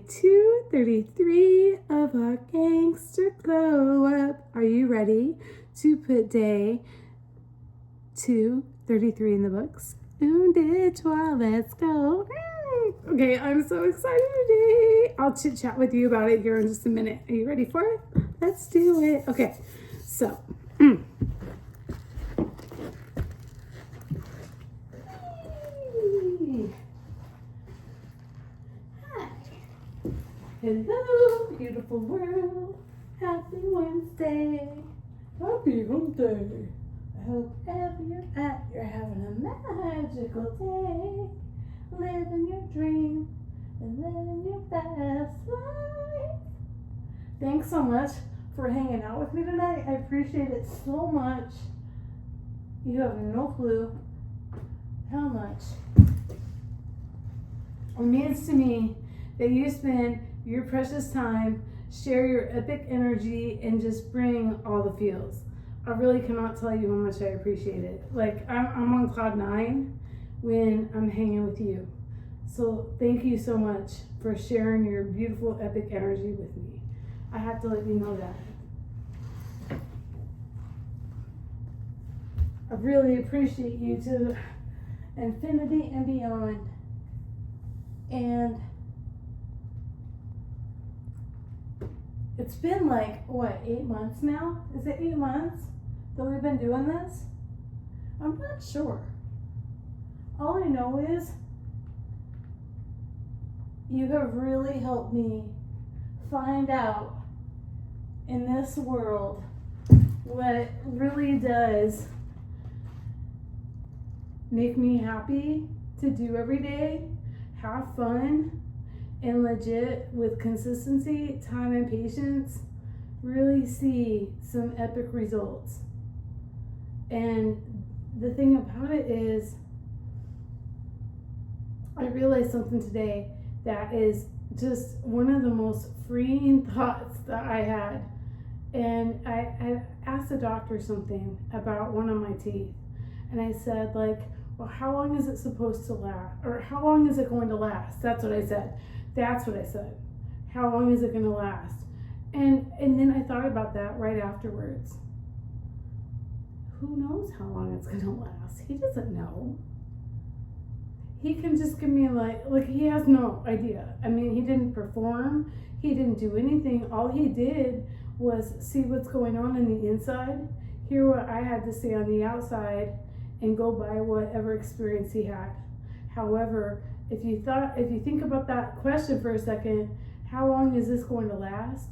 233 of our Gangster Glow Up. Are you ready to put day 233 in the books? Un, deux, trois, let's go. Okay, I'm so excited today. I'll chit chat with you about it here in just a minute. Are you ready for it? Let's do it. Okay, so. Hello, beautiful world. Happy Wednesday. Happy Wednesday. I hope wherever you're at, you're having a magical day. Living your dream and living your best life. Thanks so much for hanging out with me tonight. I appreciate it so much. You have no clue how much it means to me that you spend your precious time, share your epic energy, and just bring all the feels. I really cannot tell you how much I appreciate it. Like, I'm on cloud 9 when I'm hanging with you. So thank you so much for sharing your beautiful epic energy with me. I have to let you know that. I really appreciate you to infinity and beyond. And it's been like, what, 8 months now? Is it 8 months that we've been doing this? I'm not sure. All I know is you have really helped me find out in this world what really does make me happy to do every day, have fun, and legit, with consistency, time, and patience, really see some epic results. And the thing about it is, I realized something today that is just one of the most freeing thoughts that I had. And I asked the doctor something about one of my teeth. And I said, like, well, how long is it supposed to last? Or how long is it going to last? That's what I said. That's what I said. How long is it going to last? And then I thought about that right afterwards. Who knows how long it's going to last? He doesn't know. He can just give me like he has no idea. I mean, he didn't perform. He didn't do anything. All he did was see what's going on in the inside, hear what I had to say on the outside, and go by whatever experience he had. However, if you think about that question for a second, how long is this going to last?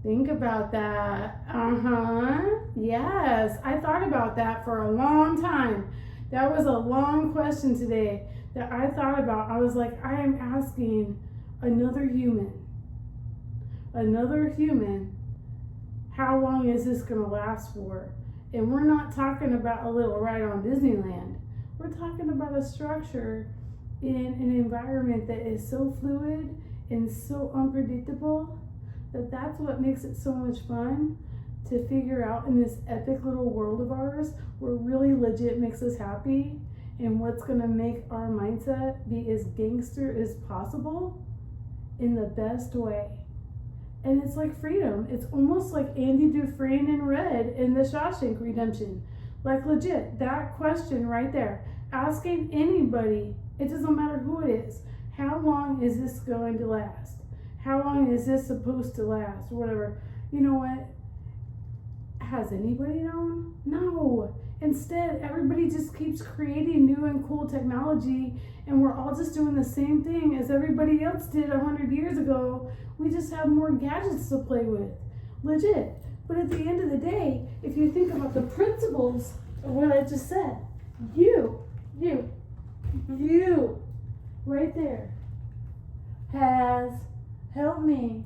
Think about that. Yes, I thought about that for a long time. That was a long question today that I thought about. I was like, I am asking another human, how long is this going to last for? And we're not talking about a little ride on Disneyland. We're talking about a structure in an environment that is so fluid and so unpredictable that's what makes it so much fun to figure out in this epic little world of ours, where really legit makes us happy, and what's going to make our mindset be as gangster as possible in the best way. And it's like freedom. It's almost like Andy Dufresne in Red in the Shawshank Redemption. Like, legit, that question right there, asking anybody, it doesn't matter who it is, how long is this going to last? How long is this supposed to last? Or whatever. You know what? Has anybody known? No. Instead, everybody just keeps creating new and cool technology, and we're all just doing the same thing as everybody else did 100 years ago. We just have more gadgets to play with. Legit. But at the end of the day, if you think about the principles of what I just said, you, right there, has helped me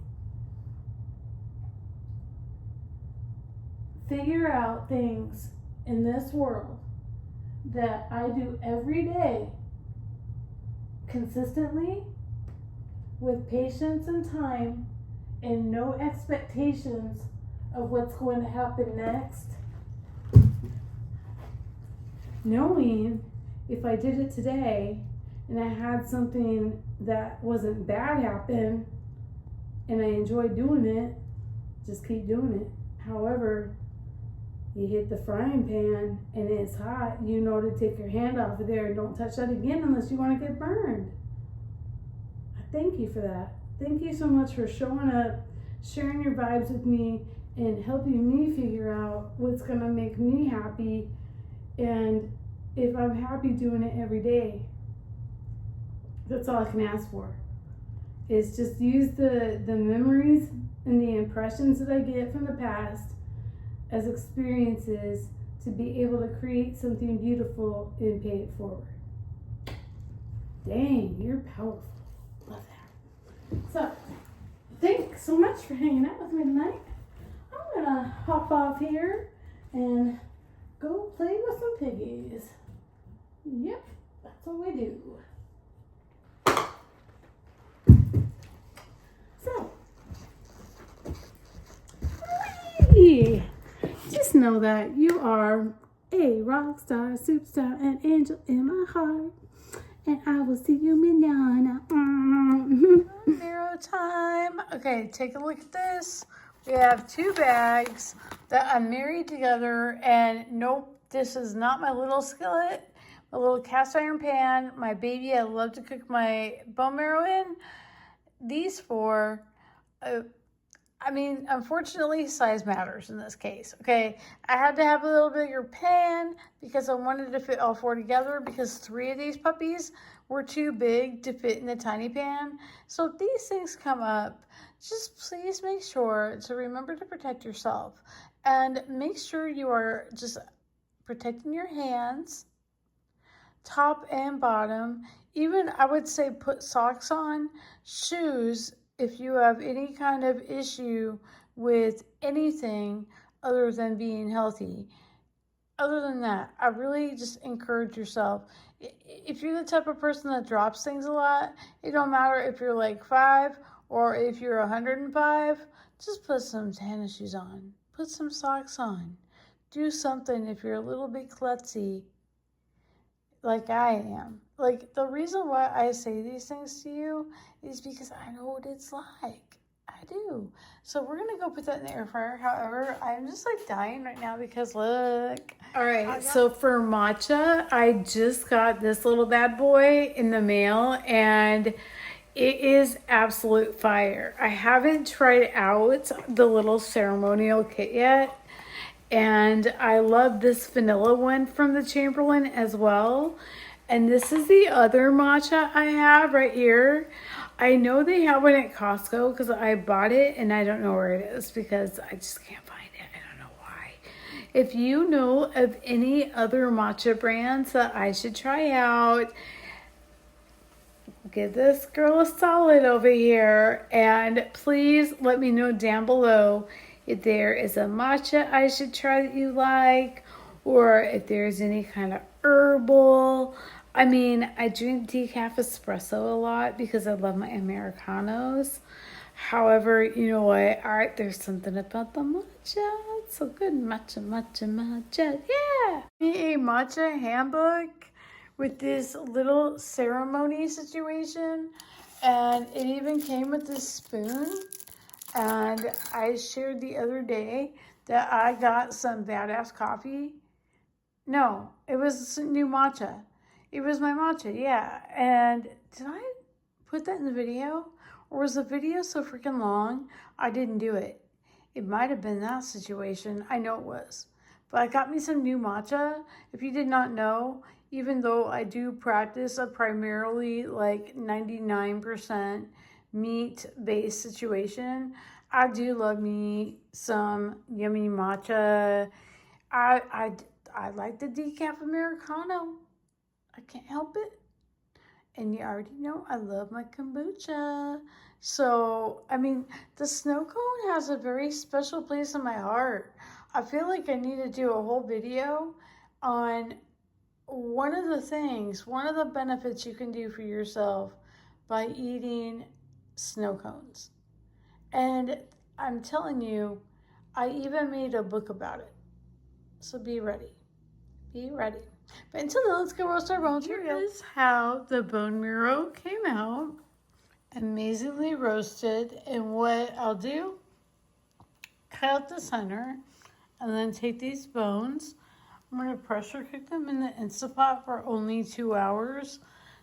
figure out things in this world that I do every day consistently, with patience and time, and no expectations of what's going to happen next. Knowing if I did it today, and I had something that wasn't bad happen and I enjoyed doing it, just keep doing it. However, you hit the frying pan and it's hot, you know to take your hand off of there and don't touch that again unless you want to get burned. I thank you for that. Thank you so much for showing up, sharing your vibes with me, and helping me figure out what's going to make me happy, and if I'm happy doing it every day. That's all I can ask for. Is just use the memories and the impressions that I get from the past as experiences to be able to create something beautiful and pay it forward. Dang, you're powerful. Love that. So, thanks so much for hanging out with me tonight. I'm gonna hop off here and go play with some piggies. Yep, that's what we do. So, whee! Just know that you are a rock star, superstar, an angel in my heart. And I will see you manana. Zero time. Okay, take a look at this. We have 2 bags that are married together. And nope, this is not my little skillet, my little cast iron pan, my baby I love to cook my bone marrow in. These 4, unfortunately, size matters in this case, okay? I had to have a little bigger pan because I wanted to fit all 4 together because 3 of these puppies were too big to fit in the tiny pan. So if these things come up, just please make sure to remember to protect yourself and make sure you are just protecting your hands, top and bottom. Even I would say put socks on, shoes, if you have any kind of issue with anything other than being healthy. Other than that, I really just encourage yourself. If you're the type of person that drops things a lot, it don't matter if you're like 5 or if you're 105, just put some tennis shoes on. Put some socks on. Do something if you're a little bit klutzy like I am. Like, the reason why I say these things to you is because I know what it's like. I do. So we're going to go put that in the air fryer. However, I'm just like dying right now because look. All right. So for matcha, I just got this little bad boy in the mail and it is absolute fire. I haven't tried out the little ceremonial kit yet. And I love this vanilla one from the Chamberlain as well. And this is the other matcha I have right here. I know they have one at Costco because I bought it and I don't know where it is because I just can't find it. I don't know why. If you know of any other matcha brands that I should try out, give this girl a solid over here. And please let me know down below if there is a matcha I should try that you like, or if there's any kind of herbal. I mean, I drink decaf espresso a lot because I love my Americanos. However, you know what? All right, there's something about the matcha. It's so good. Matcha, matcha, matcha. Yeah. A matcha handbook with this little ceremony situation. And it even came with this spoon. And I shared the other day that I got some badass coffee. No, it was new matcha. It was my matcha, yeah. And did I put that in the video? Or was the video so freaking long, I didn't do it? It might have been that situation. I know it was. But I got me some new matcha. If you did not know, even though I do practice a primarily like 99% meat-based situation, I do love me some yummy matcha. I like the decaf Americano. I can't help it. And you already know I love my kombucha. So, I mean, the snow cone has a very special place in my heart. I feel like I need to do a whole video on one of the benefits you can do for yourself by eating snow cones. And I'm telling you, I even made a book about it. So be ready. Be ready. But until then, let's go roast our bones. Here is how the bone marrow came out. Amazingly roasted. And what I'll do, cut out the center, and then take these bones. I'm going to pressure cook them in the Instapot for only 2 hours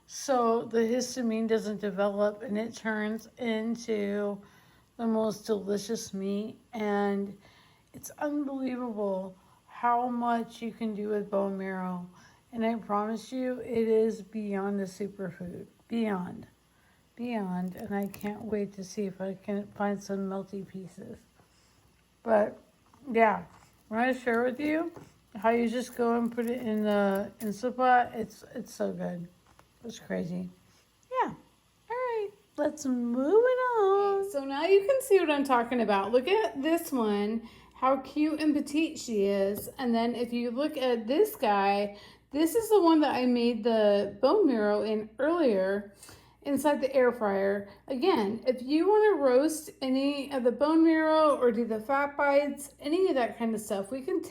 so the histamine doesn't develop and it turns into the most delicious meat. And it's unbelievable how much you can do with bone marrow. And I promise you, it is beyond a superfood. Beyond. And I can't wait to see if I can find some melty pieces. But yeah, I'm going to share with you how you just go and put it in the Instapot. It's so good. It's crazy. Yeah. All right, let's move it on. So now you can see what I'm talking about. Look at this one, how cute and petite she is. And then if you look at this guy, this is the one that I made the bone marrow in earlier inside the air fryer. Again, if you want to roast any of the bone marrow or do the fat bites, any of that kind of stuff, we can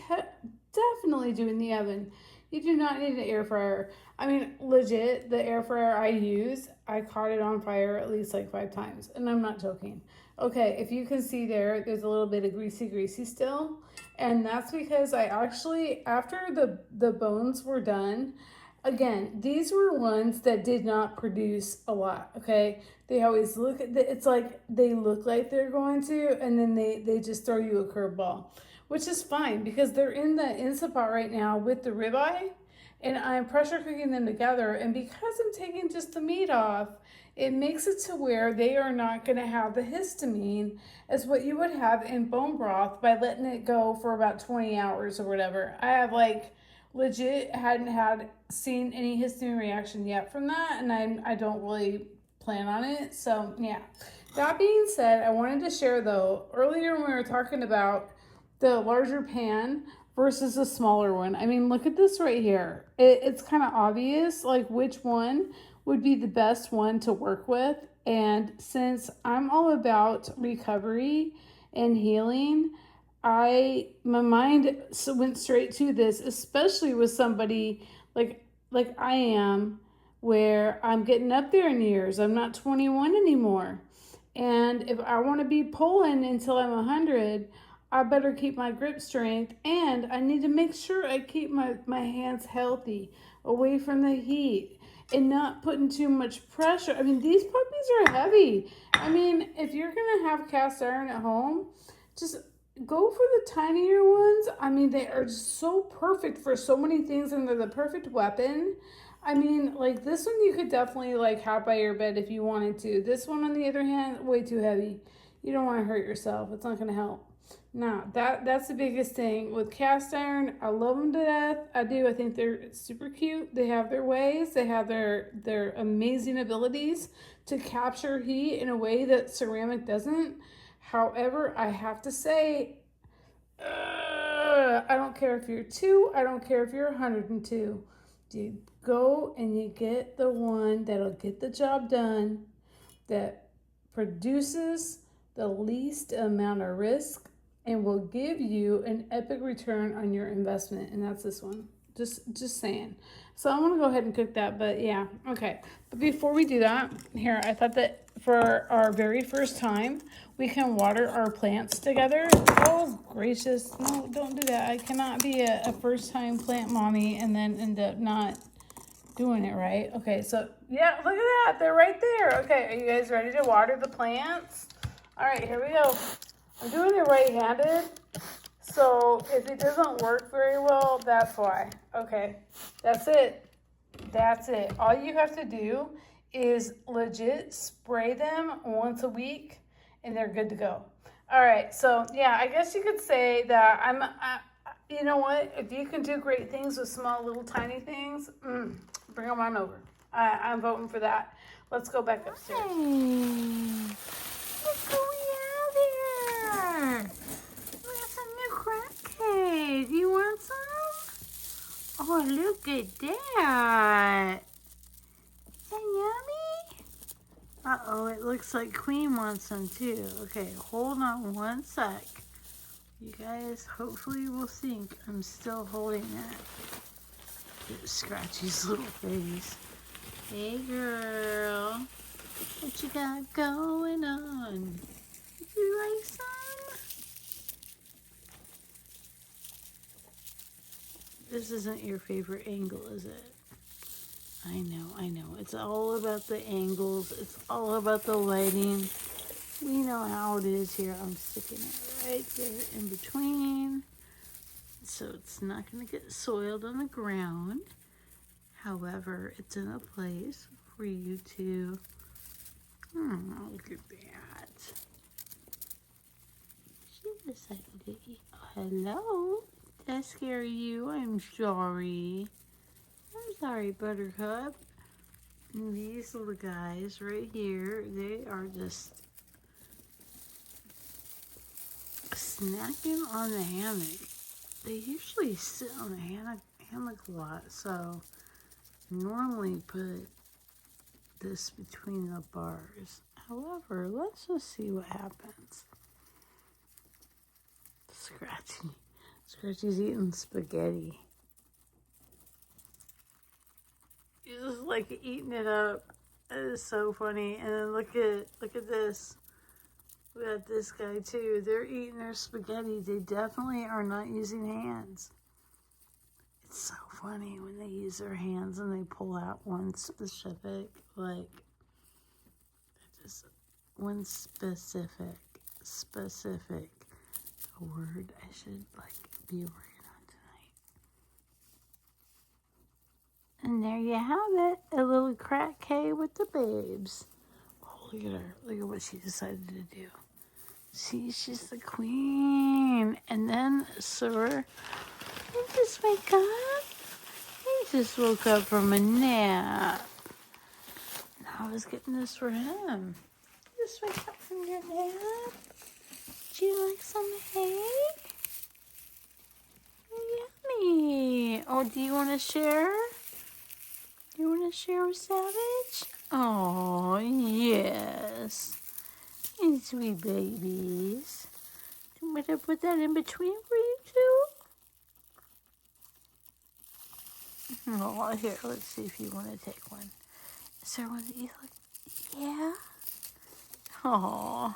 definitely do in the oven. You do not need an air fryer. I mean, legit, the air fryer I use, I caught it on fire at least like 5 times, and I'm not joking. Okay, if you can see there's a little bit of greasy still, and that's because I actually, after the bones were done, again, these were ones that did not produce a lot, okay? They always look at it's like they look like they're going to, and then they just throw you a curveball, which is fine because they're in the Instapot right now with the ribeye, and I'm pressure cooking them together. And because I'm taking just the meat off, it makes it to where they are not going to have the histamine as what you would have in bone broth by letting it go for about 20 hours or whatever. I have legit hadn't seen any histamine reaction yet from that, and I don't really plan on it. So yeah, that being said, I wanted to share though, earlier when we were talking about the larger pan versus a smaller one, I mean, look at this right here. It's kind of obvious like which one would be the best one to work with. And since I'm all about recovery and healing, my mind went straight to this, especially with somebody like I am, where I'm getting up there in years. I'm not 21 anymore. And if I want to be pulling until I'm 100, I better keep my grip strength, and I need to make sure I keep my hands healthy, away from the heat, and not putting too much pressure. I mean, these puppies are heavy. I mean, if you're going to have cast iron at home, just go for the tinier ones. I mean, they are so perfect for so many things, and they're the perfect weapon. I mean, like this one you could definitely like have by your bed if you wanted to. This one, on the other hand, way too heavy. You don't want to hurt yourself. It's not going to help. Now, that's the biggest thing. With cast iron, I love them to death. I do. I think they're super cute. They have their ways. They have their amazing abilities to capture heat in a way that ceramic doesn't. However, I have to say, I don't care if you're 2. I don't care if you're 102. You go and you get the one that'll get the job done, that produces the least amount of risk, and will give you an epic return on your investment. And that's this one. Just saying. So I'm gonna go ahead and cook that, but yeah, okay. But before we do that, here, I thought that for our very first time, we can water our plants together. Oh, gracious. No, don't do that. I cannot be a first-time plant mommy and then end up not doing it right. Okay, so yeah, look at that. They're right there. Okay, are you guys ready to water the plants? All right, here we go. I'm doing it right-handed, so if it doesn't work very well, that's why. Okay, that's it. That's it. All you have to do is legit spray them once a week, and they're good to go. All right, so yeah, I guess you could say that you know what? If you can do great things with small, little, tiny things, bring them on over. I'm voting for that. Let's go back upstairs. Look who we have here. We have some new crackheads. You want some? Oh, look at that. Is that yummy? Uh-oh, it looks like Queen wants some too. Okay, hold on one sec. You guys hopefully will think I'm still holding that. Scratchy's little face. Hey girl, what you got going on? Would you like some? This isn't your favorite angle, is it? I know. It's all about the angles. It's all about the lighting. We know how it is here. I'm sticking it right there in between, so it's not going to get soiled on the ground. However, it's in a place for you to, look at that. She decided to eat. Hello? Did I scare you? I'm sorry. I'm sorry, Buttercup. And these little guys right here, they are just snacking on the hammock. They usually sit on the hammock a lot, so normally put this between the bars. However, let's just see what happens. Scratchy's eating spaghetti. He's just like eating it up. It is so funny. And then look at this. We got this guy too. They're eating their spaghetti. They definitely are not using hands. It's so funny when they use their hands and they pull out one specific, like, just one specific word I should, like, be working on tonight. And there you have it. A little crack K with the babes. Oh, look at her. Look at what she decided to do. See, she's the queen. And then, sir, you just wake up. He just woke up from a nap. And I was getting this for him. You just wake up from your nap. Do you like some hay? Yummy. Oh, do you want to share? Do you want to share with Savage? Oh, yes. You sweet babies. Do you want to put that in between for you two? Oh, here, let's see if you want to take one. Is there one that you like? Yeah? Oh,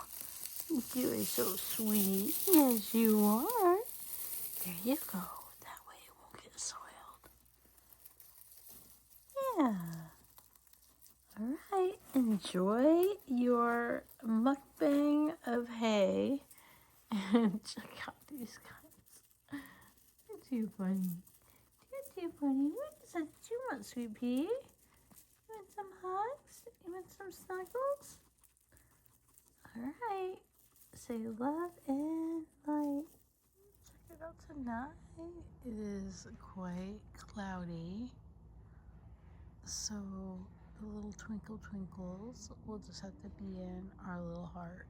you are so sweet. Yes, you are. There you go. That way it won't get soiled. Yeah. All right. Enjoy your mukbang of hay. And check out these guys. They're too funny. They're too funny. What is it that you want, sweet pea? You want some hugs? You want some snuggles? All right. Say love and light. Check it out tonight. It is quite cloudy. So the little twinkle twinkles will just have to be in our little heart.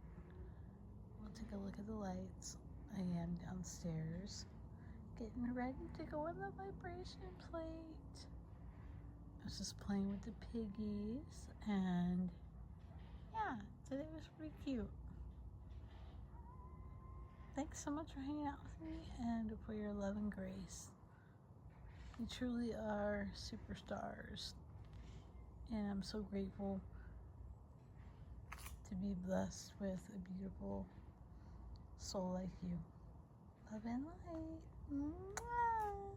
We'll take a look at the lights. I am downstairs getting ready to go on the vibration plate. I was just playing with the piggies, and yeah, today was pretty cute. Thanks so much for hanging out with me and for your love and grace. You truly are superstars, and I'm so grateful to be blessed with a beautiful soul like you. Love and light. Mwah.